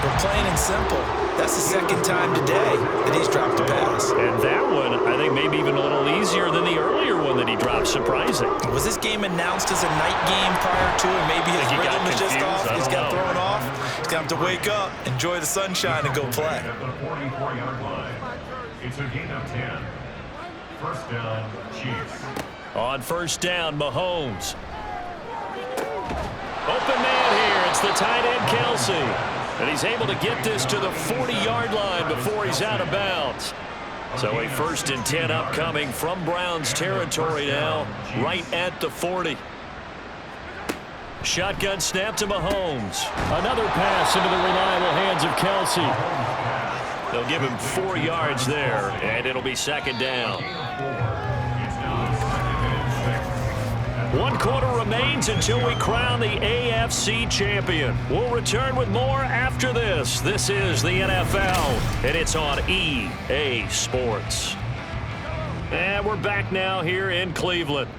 But plain and simple, that's the second time today that he's dropped a pass.
And that one, I think, maybe even a little easier than the earlier one that he dropped. Surprising.
Was this game announced as a night game prior to, and maybe his rhythm is just off? He's got thrown off. He's going to have to wake up, enjoy the sunshine, and go play.
At the 44-yard line, it's a gain of 10. First down, Chiefs.
On first down, Mahomes. Open man here. It's the tight end, Kelsey. And he's able to get this to the 40-yard line before he's out of bounds. So a 1st and 10 upcoming from Browns territory now, right at the 40. Shotgun snap to Mahomes.
Another pass into the reliable hands of Kelsey.
They'll give him 4 yards there, and it'll be second down. 1 quarter remains until we crown the AFC champion. We'll return with more after this. This is the NFL, and it's on EA Sports. And we're back now here in Cleveland.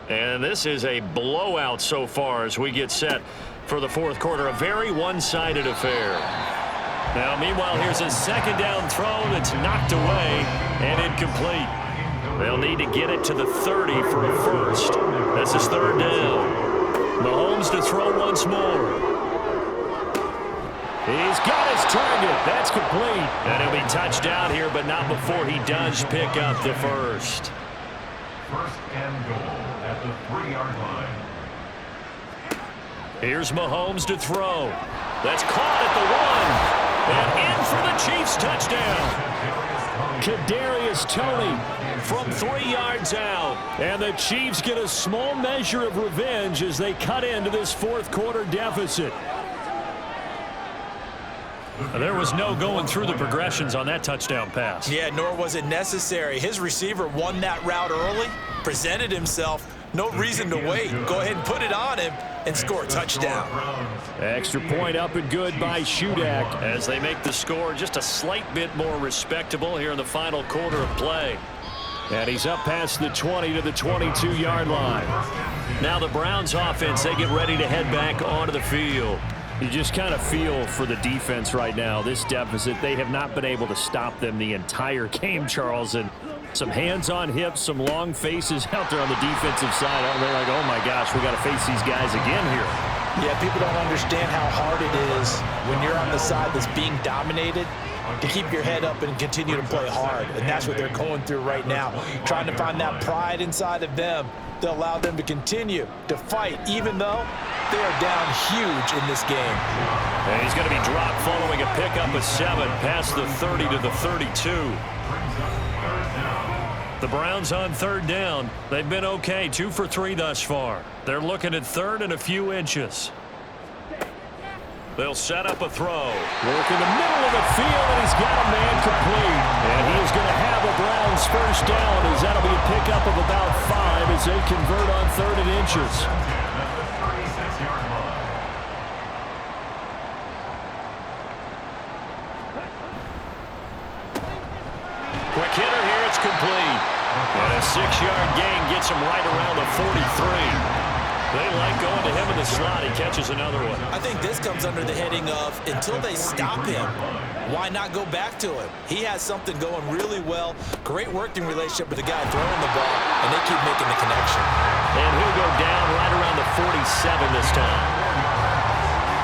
And this is a blowout so far as we get set for the 4th quarter. A very one-sided affair. Now, meanwhile, here's a second down throw that's knocked away and incomplete. They'll need to get it to the 30 for a first. This is 3rd down. Mahomes to throw once more.
He's got his target. That's complete.
And he'll be touched down here, but not before he does pick up the first.
First and goal at the 3-yard line.
Here's Mahomes to throw. That's caught at the 1. And in for the Chiefs touchdown.
Kadarius Toney
from 3 yards out.
And the Chiefs get a small measure of revenge as they cut into this 4th quarter deficit.
There was no going through the progressions on that touchdown pass.
Yeah, nor was it necessary. His receiver won that route early, presented himself. No reason to wait. Go ahead and put it on him and score a touchdown.
Extra point up and good by Shudak.
As they make the score just a slight bit more respectable here in the final quarter of play.
And he's up past the 20 to the 22-yard line.
Now the Browns offense, they get ready to head back onto the field.
You just kind of feel for the defense right now. This deficit, they have not been able to stop them the entire game, Charles. And some hands on hips, some long faces out there on the defensive side. They're like, oh my gosh, we got to face these guys again here.
Yeah, people don't understand how hard it is when you're on the side that's being dominated to keep your head up and continue to play hard. And that's what they're going through right now, trying to find that pride inside of them to allow them to continue to fight, even though they are down huge in this game.
And he's going to be dropped following a pickup of 7 past the 30 to the 32. The Browns on 3rd down. They've been okay, 2 for 3 thus far. They're looking at 3rd and a few inches. They'll set up a throw.
Work in the middle of the field, and he's got a man complete. And he is going to have a Browns first down, as that'll be a pickup of about 5 as they convert on 3rd and inches.
Quick hitter here, it's complete. And a 6-yard gain gets him right around the 43. They like going to him in the slot. He catches another one.
I think this comes under the heading of, until they stop him, why not go back to him? He has something going really well. Great working relationship with the guy throwing the ball, and they keep making the connection.
And he'll go down right around the 47 this time.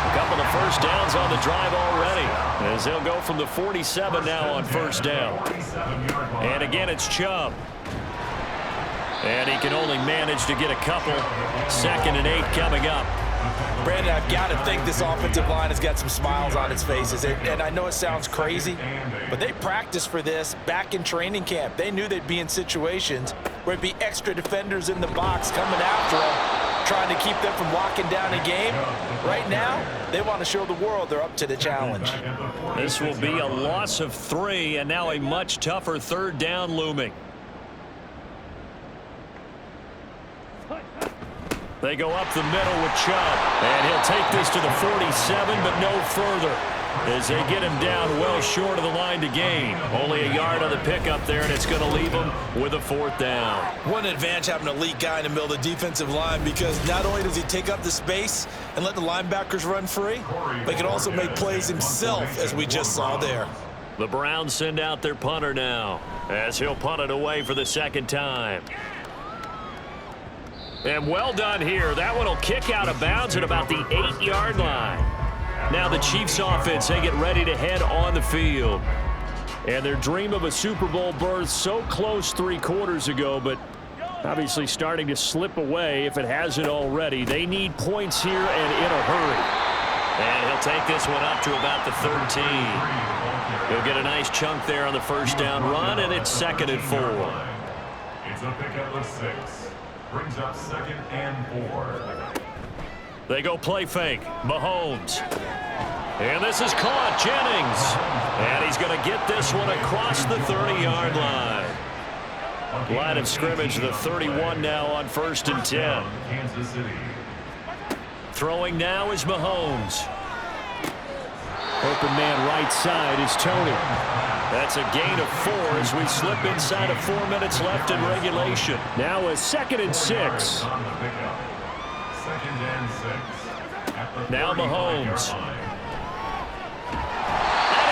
A couple of first downs on the drive already, as they'll go from the 47 now on first down. And again, it's Chubb. And he can only manage to get a couple. 2nd and 8 coming up.
Brandon, I've got to think this offensive line has got some smiles on its faces. And I know it sounds crazy, but they practiced for this back in training camp. They knew they'd be in situations where it'd be extra defenders in the box coming after them, trying to keep them from locking down a game. Right now, they want to show the world they're up to the challenge.
This will be a loss of 3, and now a much tougher 3rd down looming. They go up the middle with Chubb, and he'll take this to the 47, but no further, as they get him down well short of the line to gain. Only a yard on the pickup there, and it's going to leave him with a 4th down.
What an advantage having an elite guy in the middle of the defensive line, because not only does he take up the space and let the linebackers run free, but he can also make plays himself, as we just saw there.
The Browns send out their punter now, as he'll punt it away for the 2nd time. And well done here. That one will kick out of bounds at about the 8-yard line. Now the Chiefs offense, they get ready to head on the field. And their dream of a Super Bowl berth so close 3 quarters ago, but obviously starting to slip away if it hasn't already. They need points here and in a hurry. And he'll take this one up to about the 13. He'll get a nice chunk there on the 1st down run, and it's 2nd and 4.
It's a pick at the 6. Brings up 2nd and 4.
They go play fake. Mahomes. And this is caught. Jennings. And he's going to get this one across the 30-yard line. Line of scrimmage, the 31 now on 1st and 10.
Kansas City.
Throwing now is Mahomes.
Open man right side is Tony.
That's a gain of 4 as we slip inside of 4 minutes left in regulation.
Now a 2nd and 6.
Now Mahomes. And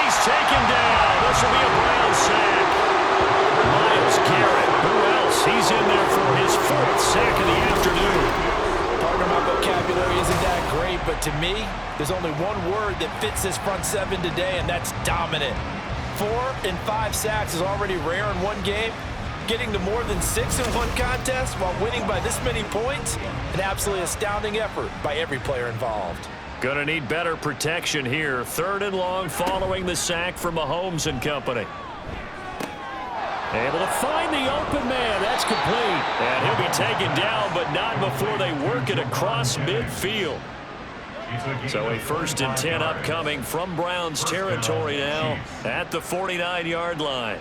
he's taken down. This will be a Brown sack. Myles Garrett. Who else? He's in there for his 4th sack of the afternoon.
Partner, my vocabulary isn't that great, but to me, there's only one word that fits this front 7 today, and that's dominant. 4 and 5 sacks is already rare in one game. Getting to more than 6 in one contest while winning by this many points, an absolutely astounding effort by every player involved.
Gonna need better protection here. 3rd and long following the sack from Mahomes and company. Able to find the open man. That's complete. And he'll be taken down, but not before they work it across midfield. So a 1st and 10 upcoming from Browns territory now at the 49-yard line.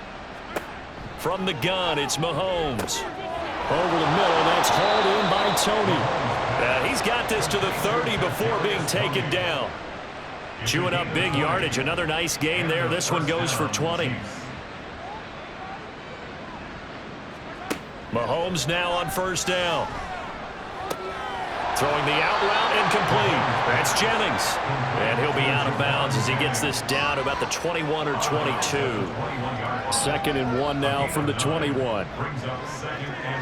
From the gun, it's Mahomes.
Over the middle, that's hauled in by Tony.
He's got this to the 30 before being taken down. Chewing up big yardage. Another nice gain there. This one goes for 20. Mahomes now on 1st down. Throwing the out route incomplete. That's Jennings. And he'll be out of bounds as he gets this down about the 21 or 22.
2nd and 1 now from the 21.
Brings up 2nd and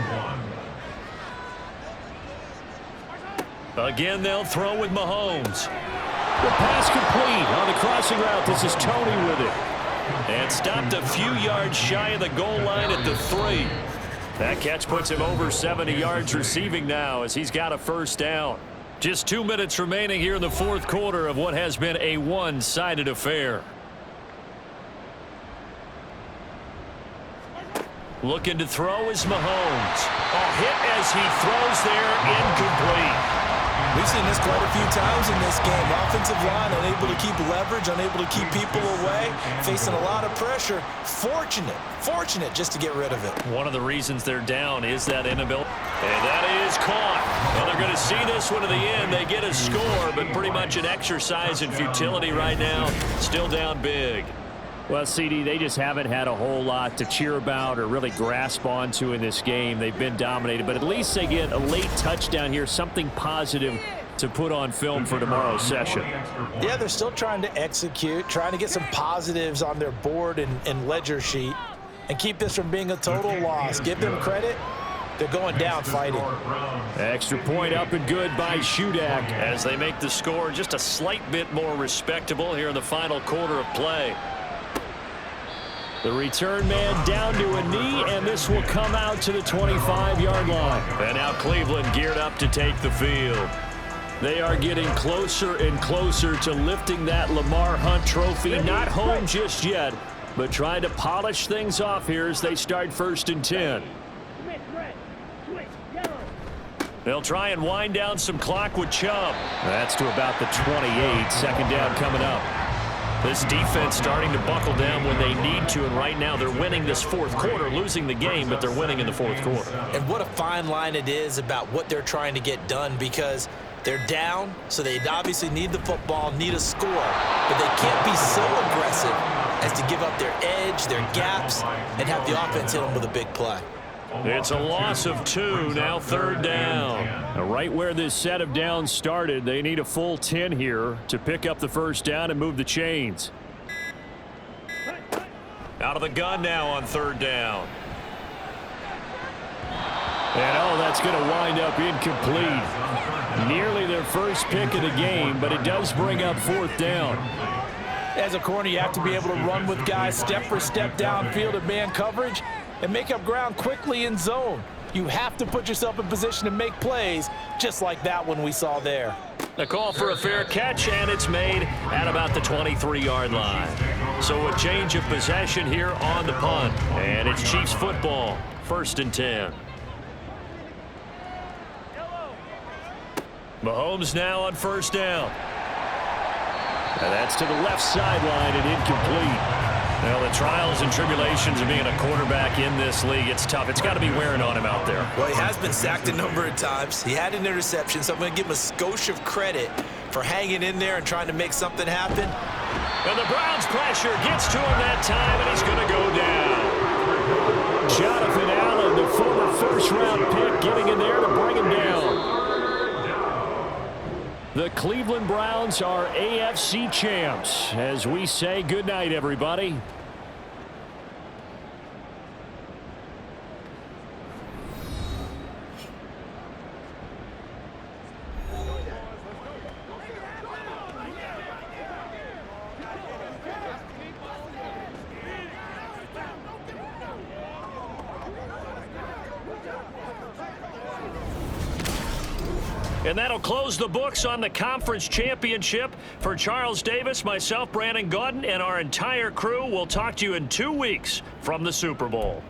1.
Again, they'll throw with Mahomes.
The pass complete on the crossing route. This is Tony with it.
And stopped a few yards shy of the goal line at the 3. That catch puts him over 70 yards receiving now as he's got a 1st down. Just 2 minutes remaining here in the 4th quarter of what has been a one-sided affair. Looking to throw is Mahomes. A hit as he throws there, incomplete.
We've seen this quite a few times in this game. Offensive line unable to keep leverage, unable to keep people away, facing a lot of pressure. Fortunate just to get rid of it.
One of the reasons they're down is that inability. And that is caught. Well, they're going to see this one to the end. They get a score, but pretty much an exercise in futility right now. Still down big.
Well, CD, they just haven't had a whole lot to cheer about or really grasp onto in this game. They've been dominated, but at least they get a late touchdown here, something positive to put on film for tomorrow's session.
Yeah, they're still trying to execute, trying to get some positives on their board and ledger sheet and keep this from being a total loss. Give them credit. They're going down fighting.
Extra point up and good by Shudak.
As they make the score just a slight bit more respectable here in the final quarter of play.
The return man down to a knee, and this will come out to the 25-yard line.
And now Cleveland geared up to take the field.
They are getting closer and closer to lifting that Lamar Hunt trophy. Not home just yet, but trying to polish things off here as they start 1st and 10.
They'll try and wind down some clock with Chubb.
That's to about the 28. Second down coming up.
This defense starting to buckle down when they need to, and right now they're winning this 4th quarter, losing the game, but they're winning in the 4th quarter.
And what a fine line it is about what they're trying to get done, because they're down, so they obviously need the football, need a score, but they can't be so aggressive as to give up their edge, their gaps, and have the offense hit them with a big play.
It's a loss of 2, now 3rd down.
Right where this set of downs started, they need a full 10 here to pick up the 1st down and move the chains.
Out of the gun now on 3rd down.
And that's going to wind up incomplete. Nearly their first pick of the game, but it does bring up 4th down.
As a corner, you have to be able to run with guys step for step downfield in man coverage and make up ground quickly in zone. You have to put yourself in position to make plays, just like that one we saw there.
The call for a fair catch, and it's made at about the 23-yard line. So a change of possession here on the punt. And it's Chiefs football, 1st and 10. Mahomes now on 1st down.
And that's to the left sideline and incomplete.
Well, the trials and tribulations of being a quarterback in this league, it's tough. It's got to be wearing on him out there.
Well, he has been sacked a number of times. He had an interception, so I'm going to give him a skosh of credit for hanging in there and trying to make something happen.
And the Browns' pressure gets to him that time, and he's going to go down.
Jonathan Allen, the former 1st-round pick, getting in there to bring him down. The Cleveland Browns are AFC champs as we say goodnight, everybody.
And that'll close the books on the conference championship. For Charles Davis, myself, Brandon Gaudin, and our entire crew, we'll talk to you in 2 weeks from the Super Bowl.